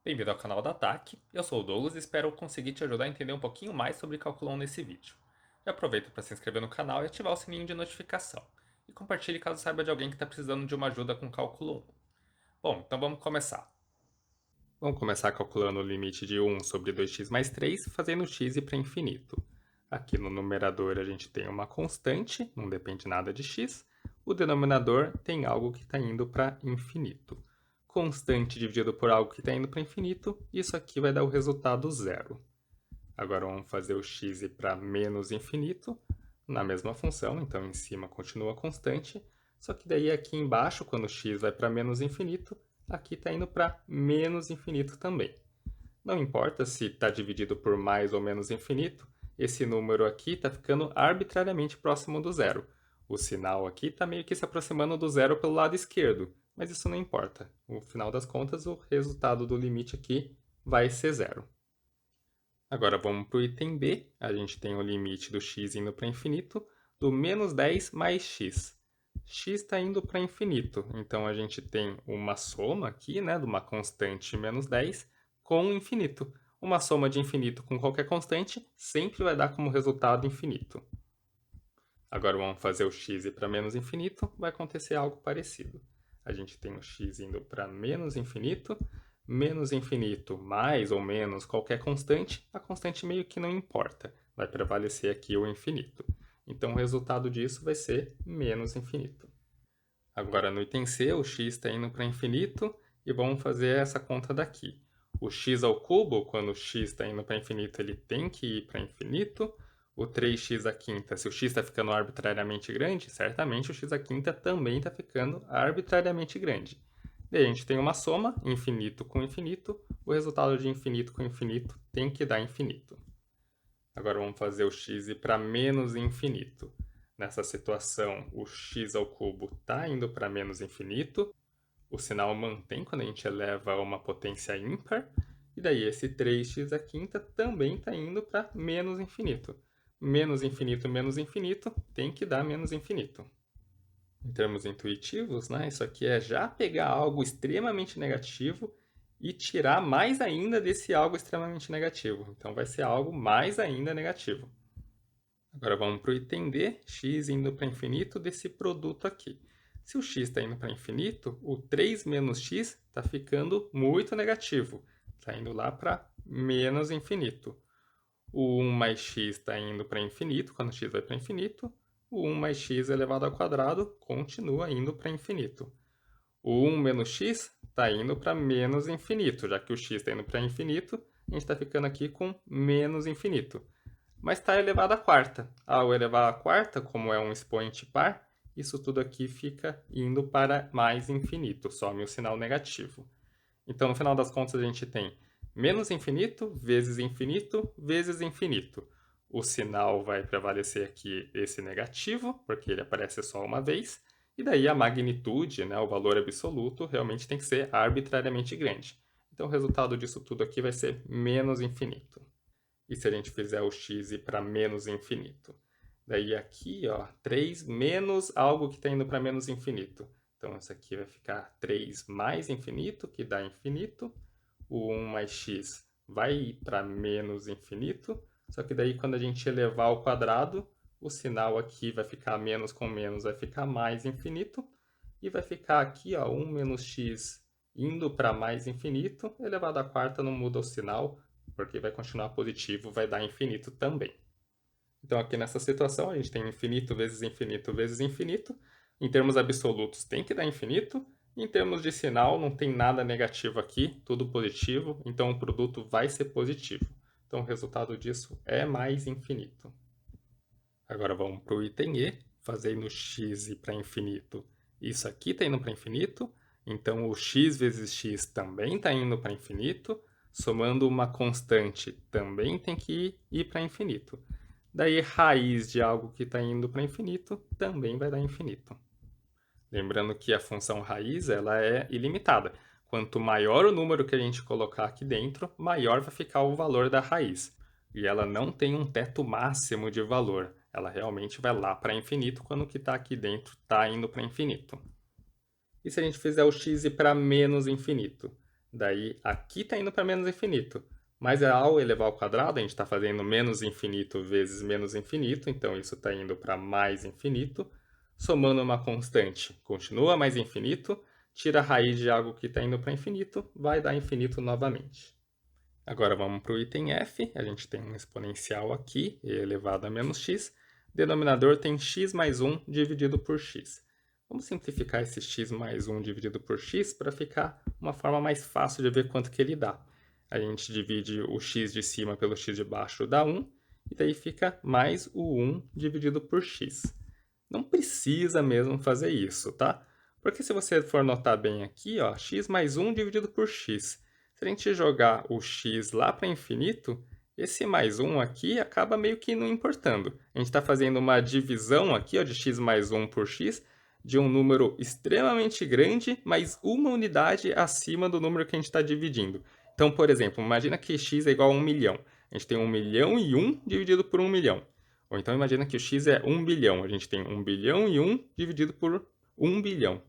Bem-vindo ao canal da TAC, eu sou o Douglas e espero conseguir te ajudar a entender um pouquinho mais sobre cálculo 1 nesse vídeo. Já aproveita para se inscrever no canal e ativar o sininho de notificação. E compartilhe caso saiba de alguém que está precisando de uma ajuda com cálculo 1. Bom, então vamos começar. Vamos começar calculando o limite de 1 sobre 2x mais 3, fazendo x ir para infinito. Aqui no numerador a gente tem uma constante, não depende nada de x. O denominador tem algo que está indo para infinito. Constante dividido por algo que está indo para infinito, isso aqui vai dar o resultado zero. Agora vamos fazer o x ir para menos infinito, na mesma função, então em cima continua constante, só que daí aqui embaixo, quando o x vai para menos infinito, aqui está indo para menos infinito também. Não importa se está dividido por mais ou menos infinito, esse número aqui está ficando arbitrariamente próximo do zero. O sinal aqui está meio que se aproximando do zero pelo lado esquerdo, mas isso não importa. No final das contas, o resultado do limite aqui vai ser zero. Agora vamos para o item B. A gente tem o limite do x indo para infinito, do menos 10 mais x. X está indo para infinito, então a gente tem uma soma aqui, né, de uma constante menos 10 com infinito. Uma soma de infinito com qualquer constante sempre vai dar como resultado infinito. Agora vamos fazer o x ir para menos infinito, vai acontecer algo parecido. A gente tem o x indo para menos infinito mais ou menos qualquer constante, a constante meio que não importa, vai prevalecer aqui o infinito. Então o resultado disso vai ser menos infinito. Agora no item C, o x está indo para infinito e vamos fazer essa conta daqui. O x ao cubo, quando o x está indo para infinito, ele tem que ir para infinito. O 3x à quinta, se o x está ficando arbitrariamente grande, certamente o x à quinta também está ficando arbitrariamente grande. Daí a gente tem uma soma, infinito com infinito, o resultado de infinito com infinito tem que dar infinito. Agora vamos fazer o x ir para menos infinito. Nessa situação, o x ao cubo está indo para menos infinito, o sinal mantém quando a gente eleva a uma potência ímpar, e daí esse 3x à quinta também está indo para menos infinito. Menos infinito, tem que dar menos infinito. Em termos intuitivos, né, isso aqui é já pegar algo extremamente negativo e tirar mais ainda desse algo extremamente negativo. Então vai ser algo mais ainda negativo. Agora vamos para o item D, x indo para infinito desse produto aqui. Se o x está indo para infinito, o 3 menos x está ficando muito negativo. Está indo lá para menos infinito. O 1 mais x está indo para infinito, quando x vai para infinito. O 1 mais x elevado ao quadrado continua indo para infinito. O 1 menos x está indo para menos infinito, já que o x está indo para infinito, a gente está ficando aqui com menos infinito. Mas está elevado à quarta. Ao elevar à quarta, como é um expoente par, isso tudo aqui fica indo para mais infinito, some o sinal negativo. Então, no final das contas, a gente tem menos infinito vezes infinito vezes infinito. O sinal vai prevalecer aqui esse negativo, porque ele aparece só uma vez, e daí a magnitude, né, o valor absoluto, realmente tem que ser arbitrariamente grande. Então, o resultado disso tudo aqui vai ser menos infinito. E se a gente fizer o x ir para menos infinito? Daí aqui, ó, 3 menos algo que está indo para menos infinito. Então, isso aqui vai ficar 3 mais infinito, que dá infinito. O 1 mais x vai ir para menos infinito. Só que daí, quando a gente elevar ao quadrado, o sinal aqui vai ficar menos com menos, vai ficar mais infinito. E vai ficar aqui, ó, 1 menos x indo para mais infinito, elevado à quarta não muda o sinal, porque vai continuar positivo, vai dar infinito também. Então, aqui nessa situação, a gente tem infinito vezes infinito vezes infinito. Em termos absolutos, tem que dar infinito. Em termos de sinal, não tem nada negativo aqui, tudo positivo. Então, o produto vai ser positivo. Então, o resultado disso é mais infinito. Agora vamos para o item E, fazendo x ir para infinito. Isso aqui está indo para infinito, então o x vezes x também está indo para infinito, somando uma constante também tem que ir para infinito. Daí raiz de algo que está indo para infinito também vai dar infinito. Lembrando que a função raiz ela é ilimitada. Quanto maior o número que a gente colocar aqui dentro, maior vai ficar o valor da raiz. E ela não tem um teto máximo de valor. Ela realmente vai lá para infinito quando o que está aqui dentro está indo para infinito. E se a gente fizer o x ir para menos infinito? Daí aqui está indo para menos infinito. Mas ao elevar ao quadrado, a gente está fazendo menos infinito vezes menos infinito, então isso está indo para mais infinito. Somando uma constante, continua mais infinito, tira a raiz de algo que está indo para infinito, vai dar infinito novamente. Agora vamos para o item F, a gente tem um exponencial aqui, e elevado a menos x. Denominador tem x mais 1 dividido por x. Vamos simplificar esse x mais 1 dividido por x para ficar uma forma mais fácil de ver quanto que ele dá. A gente divide o x de cima pelo x de baixo, dá 1, e daí fica mais o 1 dividido por x. Não precisa mesmo fazer isso, tá? Porque se você for notar bem aqui, ó, x mais 1 dividido por x. Se a gente jogar o x lá para infinito, esse mais 1 aqui acaba meio que não importando. A gente está fazendo uma divisão aqui, ó, de x mais 1 por x, de um número extremamente grande, mas uma unidade acima do número que a gente está dividindo. Então, por exemplo, imagina que x é igual a 1 milhão. A gente tem 1 milhão e 1 dividido por 1 milhão. Ou então imagina que o x é 1 bilhão. A gente tem 1 bilhão e 1 dividido por 1 bilhão.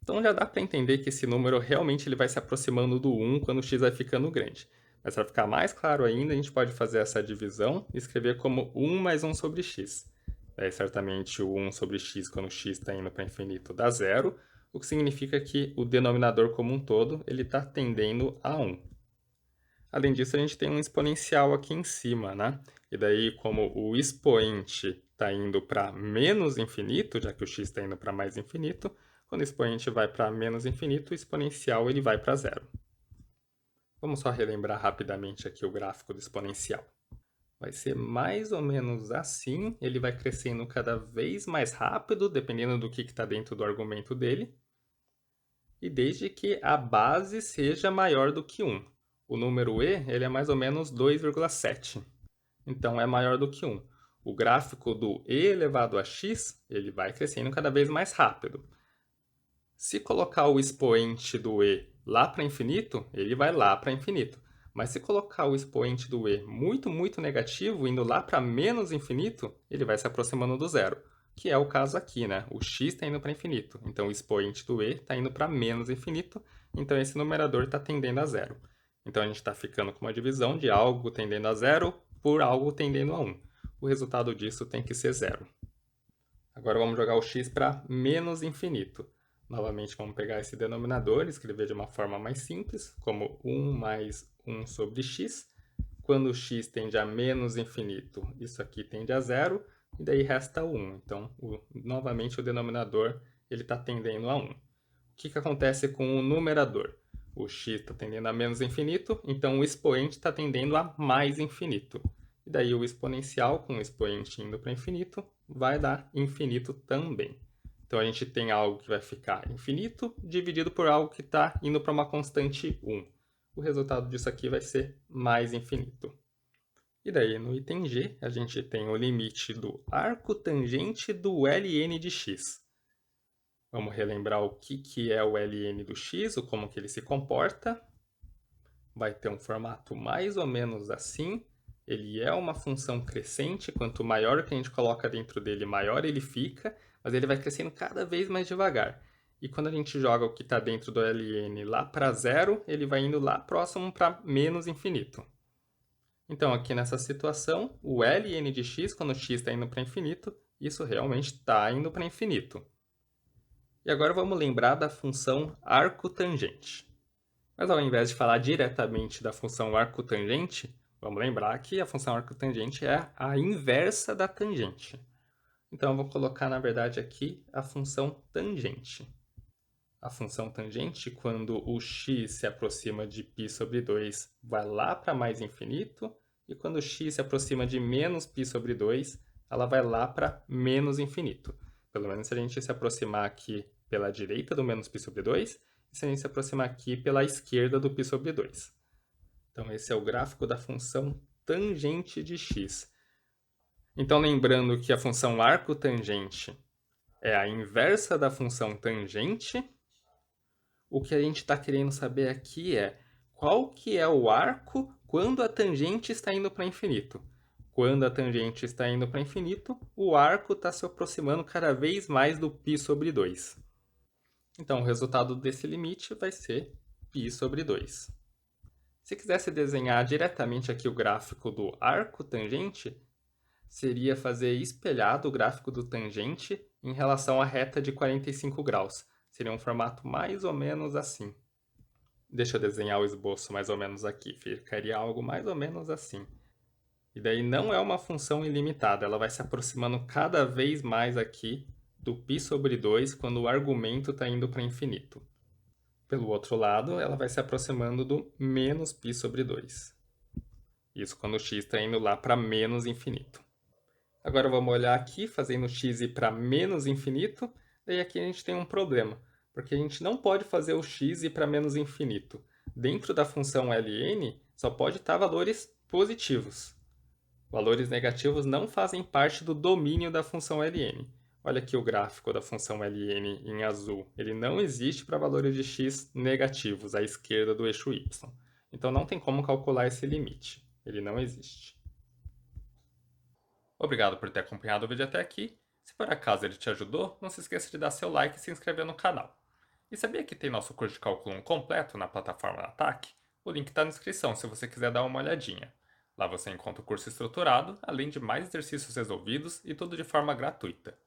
Então já dá para entender que esse número realmente ele vai se aproximando do 1 quando o x vai ficando grande. Mas para ficar mais claro ainda, a gente pode fazer essa divisão e escrever como 1 mais 1 sobre x. Daí, certamente, o 1 sobre x, quando o x está indo para infinito, dá zero, o que significa que o denominador como um todo está tendendo a 1. Além disso, a gente tem um exponencial aqui em cima, né? E daí, como o expoente está indo para menos infinito, já que o x está indo para mais infinito, quando o expoente vai para menos infinito, o exponencial ele vai para zero. Vamos só relembrar rapidamente aqui o gráfico do exponencial. Vai ser mais ou menos assim, ele vai crescendo cada vez mais rápido, dependendo do que está dentro do argumento dele, e desde que a base seja maior do que 1. O número e ele é mais ou menos 2,7, então é maior do que 1. O gráfico do e elevado a x ele vai crescendo cada vez mais rápido. Se colocar o expoente do e lá para infinito, ele vai lá para infinito. Mas se colocar o expoente do e muito, muito negativo, indo lá para menos infinito, ele vai se aproximando do zero. Que é o caso aqui, né? O x está indo para infinito. Então, o expoente do e está indo para menos infinito. Então, esse numerador está tendendo a zero. Então, a gente está ficando com uma divisão de algo tendendo a zero por algo tendendo a 1. O resultado disso tem que ser zero. Agora, vamos jogar o x para menos infinito. Novamente, vamos pegar esse denominador e escrever de uma forma mais simples, como 1 mais 1 sobre x. Quando o x tende a menos infinito, isso aqui tende a zero, e daí resta 1. Então, novamente, o denominador está tendendo a 1. O que acontece com o numerador? O x está tendendo a menos infinito, então o expoente está tendendo a mais infinito. E daí o exponencial, com o expoente indo para infinito, vai dar infinito também. Então, a gente tem algo que vai ficar infinito dividido por algo que está indo para uma constante 1. O resultado disso aqui vai ser mais infinito. E daí, no item G, a gente tem o limite do arco tangente do ln de x. Vamos relembrar o que é o ln do x, como que ele se comporta. Vai ter um formato mais ou menos assim. Ele é uma função crescente, quanto maior que a gente coloca dentro dele, maior ele fica, mas ele vai crescendo cada vez mais devagar. E quando a gente joga o que está dentro do ln lá para zero, ele vai indo lá próximo para menos infinito. Então, aqui nessa situação, o ln de x, quando x está indo para infinito, isso realmente está indo para infinito. E agora vamos lembrar da função arcotangente. Mas ao invés de falar diretamente da função arcotangente, vamos lembrar que a função arcotangente é a inversa da tangente. Então, eu vou colocar, na verdade, aqui a função tangente. A função tangente, quando o x se aproxima de π sobre 2, vai lá para mais infinito, e quando o x se aproxima de menos π sobre 2, ela vai lá para menos infinito. Pelo menos se a gente se aproximar aqui pela direita do menos π sobre 2, e se a gente se aproximar aqui pela esquerda do π sobre 2. Então, esse é o gráfico da função tangente de x. Então, lembrando que a função arcotangente é a inversa da função tangente, o que a gente está querendo saber aqui é qual que é o arco quando a tangente está indo para infinito. Quando a tangente está indo para infinito, o arco está se aproximando cada vez mais do π sobre 2. Então, o resultado desse limite vai ser π sobre 2. Se quisesse desenhar diretamente aqui o gráfico do arco tangente, seria fazer espelhado o gráfico do tangente em relação à reta de 45 graus. Seria um formato mais ou menos assim. Deixa eu desenhar o esboço mais ou menos aqui. Ficaria algo mais ou menos assim. E daí não é uma função ilimitada, ela vai se aproximando cada vez mais aqui do π sobre 2 quando o argumento está indo para infinito. Pelo outro lado, ela vai se aproximando do menos π sobre 2. Isso quando o x está indo lá para menos infinito. Agora vamos olhar aqui, fazendo x ir para menos infinito, daí aqui a gente tem um problema, porque a gente não pode fazer o x ir para menos infinito. Dentro da função ln, só pode estar valores positivos. Valores negativos não fazem parte do domínio da função ln. Olha aqui o gráfico da função ln em azul. Ele não existe para valores de x negativos à esquerda do eixo y. Então não tem como calcular esse limite. Ele não existe. Obrigado por ter acompanhado o vídeo até aqui. Se por acaso ele te ajudou, não se esqueça de dar seu like e se inscrever no canal. E sabia que tem nosso curso de cálculo 1 completo na plataforma Ataque? O link está na descrição se você quiser dar uma olhadinha. Lá você encontra o curso estruturado, além de mais exercícios resolvidos e tudo de forma gratuita.